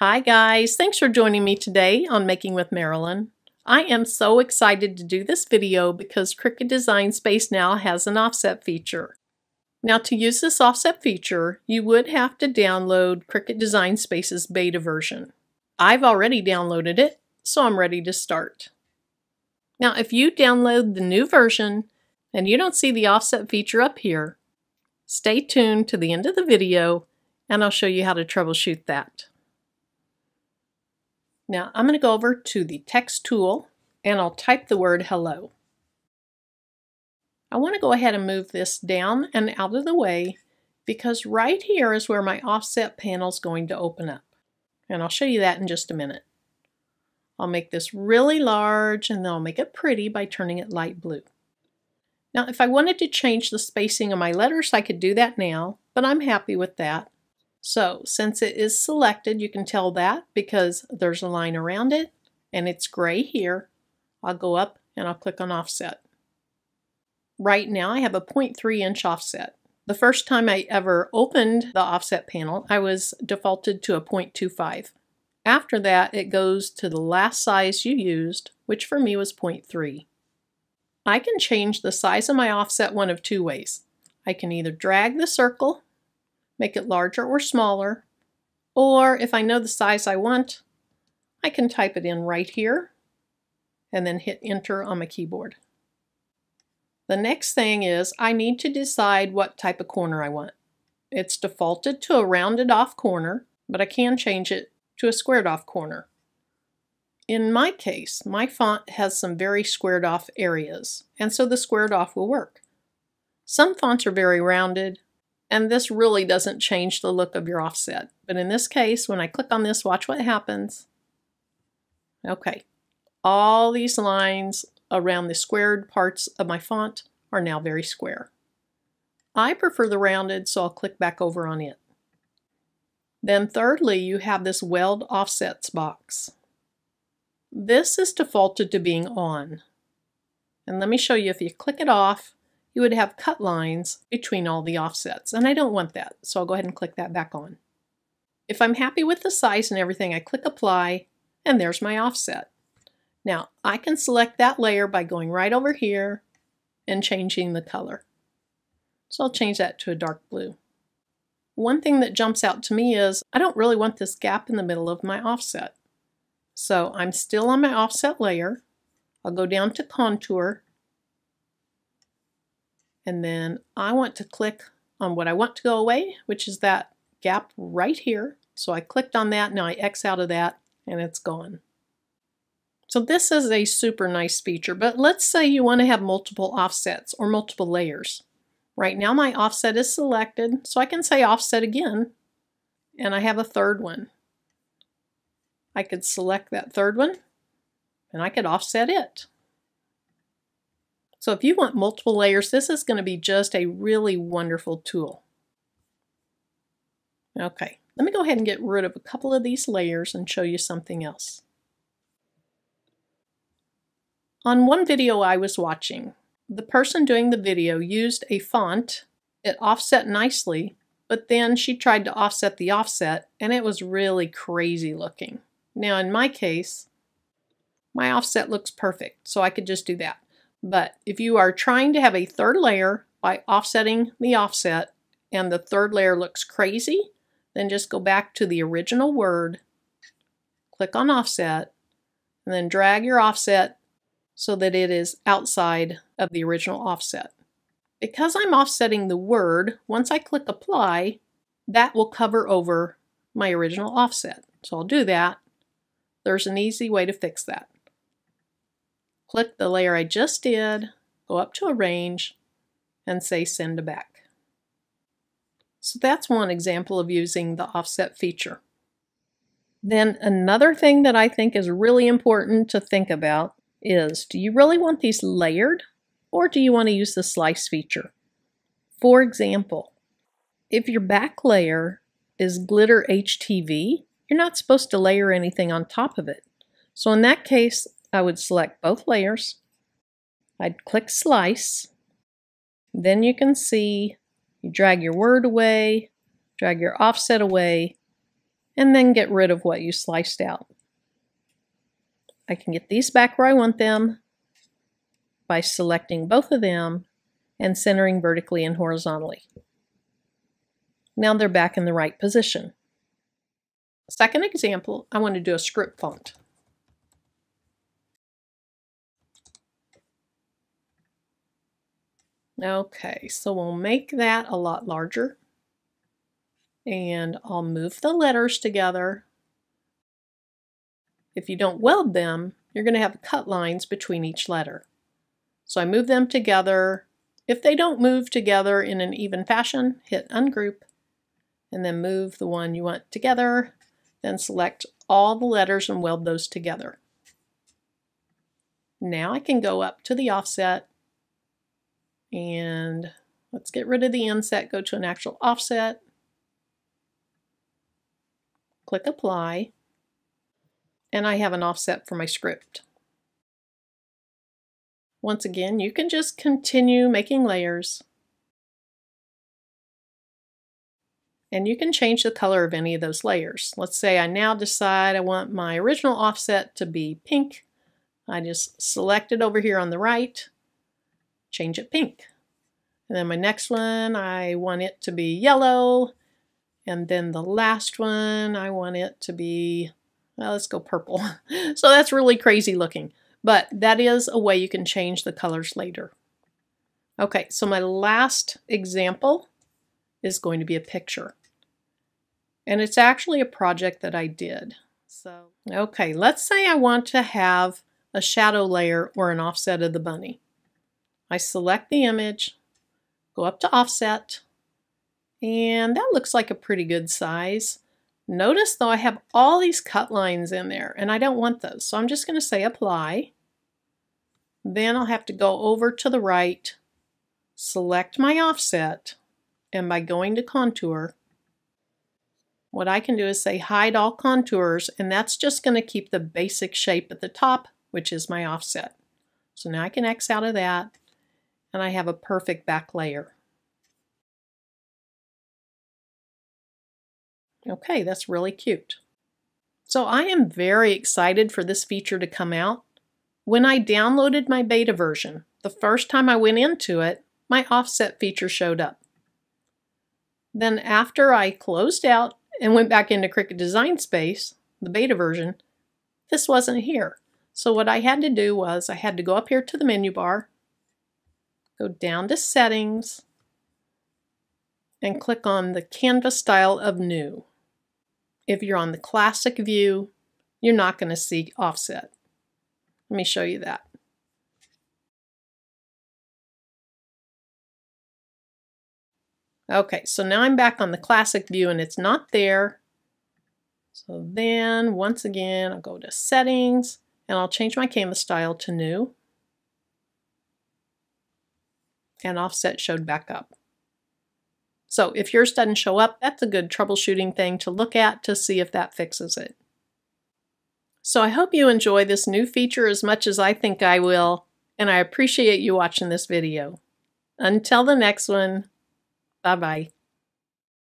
Hi guys, thanks for joining me today on Making with Marilyn. I am so excited to do this video because Cricut Design Space now has an offset feature. Now to use this offset feature, you would have to download Cricut Design Space's beta version. I've already downloaded it, so I'm ready to start. Now if you download the new version and you don't see the offset feature up here, stay tuned to the end of the video and I'll show you how to troubleshoot that. Now I'm going to go over to the text tool and I'll type the word hello. I want to go ahead and move this down and out of the way because right here is where my offset panel is going to open up. And I'll show you that in just a minute. I'll make this really large and then I'll make it pretty by turning it light blue. Now if I wanted to change the spacing of my letters, I could do that now, but I'm happy with that. So since it is selected, you can tell that because there's a line around it and it's gray here. I'll go up and I'll click on offset. Right now I have a 0.3 inch offset. The first time I ever opened the offset panel, I was defaulted to a 0.25. After that, it goes to the last size you used, which for me was 0.3. I can change the size of my offset one of two ways. I can either drag the circle, make it larger or smaller, or if I know the size I want, I can type it in right here and then hit enter on my keyboard. The next thing is I need to decide what type of corner I want. It's defaulted to a rounded off corner, but I can change it to a squared off corner. In my case, my font has some very squared off areas, and so the squared off will work. Some fonts are very rounded, and this really doesn't change the look of your offset. But in this case, when I click on this, watch what happens. Okay, all these lines around the squared parts of my font are now very square. I prefer the rounded, so I'll click back over on it. Then thirdly, you have this weld offsets box. This is defaulted to being on. And let me show you, if you click it off, you would have cut lines between all the offsets, and I don't want that, so I'll go ahead and click that back on. If I'm happy with the size and everything, I click apply, and there's my offset. Now, I can select that layer by going right over here and changing the color. So I'll change that to a dark blue. One thing that jumps out to me is I don't really want this gap in the middle of my offset. So I'm still on my offset layer. I'll go down to contour, and then I want to click on what I want to go away, which is that gap right here. So I clicked on that, now I X out of that, and it's gone. So this is a super nice feature, but let's say you want to have multiple offsets or multiple layers. Right now my offset is selected, so I can say offset again, and I have a third one. I could select that third one, and I could offset it. So if you want multiple layers, this is going to be just a really wonderful tool. Okay, let me go ahead and get rid of a couple of these layers and show you something else. On one video I was watching, the person doing the video used a font. It offset nicely, but then she tried to offset the offset, and it was really crazy looking. Now in my case, my offset looks perfect, so I could just do that. But if you are trying to have a third layer by offsetting the offset and the third layer looks crazy, then just go back to the original word, click on offset, and then drag your offset so that it is outside of the original offset. Because I'm offsetting the word, once I click apply, that will cover over my original offset. So I'll do that. There's an easy way to fix that. Click the layer I just did, go up to arrange, and say send to back. So that's one example of using the offset feature. Then another thing that I think is really important to think about is, do you really want these layered, or do you want to use the slice feature? For example, if your back layer is glitter HTV, you're not supposed to layer anything on top of it. So in that case, I would select both layers, I'd click slice, then you can see you drag your word away, drag your offset away, and then get rid of what you sliced out. I can get these back where I want them by selecting both of them and centering vertically and horizontally. Now they're back in the right position. Second example, I want to do a script font. Okay, so we'll make that a lot larger. And I'll move the letters together. If you don't weld them, you're going to have cut lines between each letter. So I move them together. If they don't move together in an even fashion, hit ungroup, and then move the one you want together. Then select all the letters and weld those together. Now I can go up to the offset, and let's get rid of the inset, go to an actual offset. Click apply, and I have an offset for my script. Once again, you can just continue making layers, and you can change the color of any of those layers. Let's say I now decide I want my original offset to be pink. I just select it over here on the right, change it pink. And then my next one, I want it to be yellow. And then the last one, I want it to be, well, let's go purple. So that's really crazy looking, but that is a way you can change the colors later. Okay, so my last example is going to be a picture. And it's actually a project that I did. So, okay, let's say I want to have a shadow layer or an offset of the bunny. I select the image, go up to offset, and that looks like a pretty good size. Notice though I have all these cut lines in there and I don't want those. So I'm just going to say apply. Then I'll have to go over to the right, select my offset, and by going to contour, what I can do is say hide all contours, and that's just going to keep the basic shape at the top, which is my offset. So now I can X out of that, and I have a perfect back layer. Okay, that's really cute. So I am very excited for this feature to come out. When I downloaded my beta version, the first time I went into it, my offset feature showed up. Then after I closed out and went back into Cricut Design Space, the beta version, this wasn't here. So what I had to do was I had to go up here to the menu bar, go down to Settings, and click on the Canvas style of New. If you're on the classic view, you're not going to see offset. Let me show you that. Okay, so now I'm back on the classic view and it's not there. So then once again, I'll go to Settings and I'll change my canvas style to New. And offset showed back up. So if yours doesn't show up, that's a good troubleshooting thing to look at to see if that fixes it. So I hope you enjoy this new feature as much as I think I will, and I appreciate you watching this video. Until the next one, bye-bye.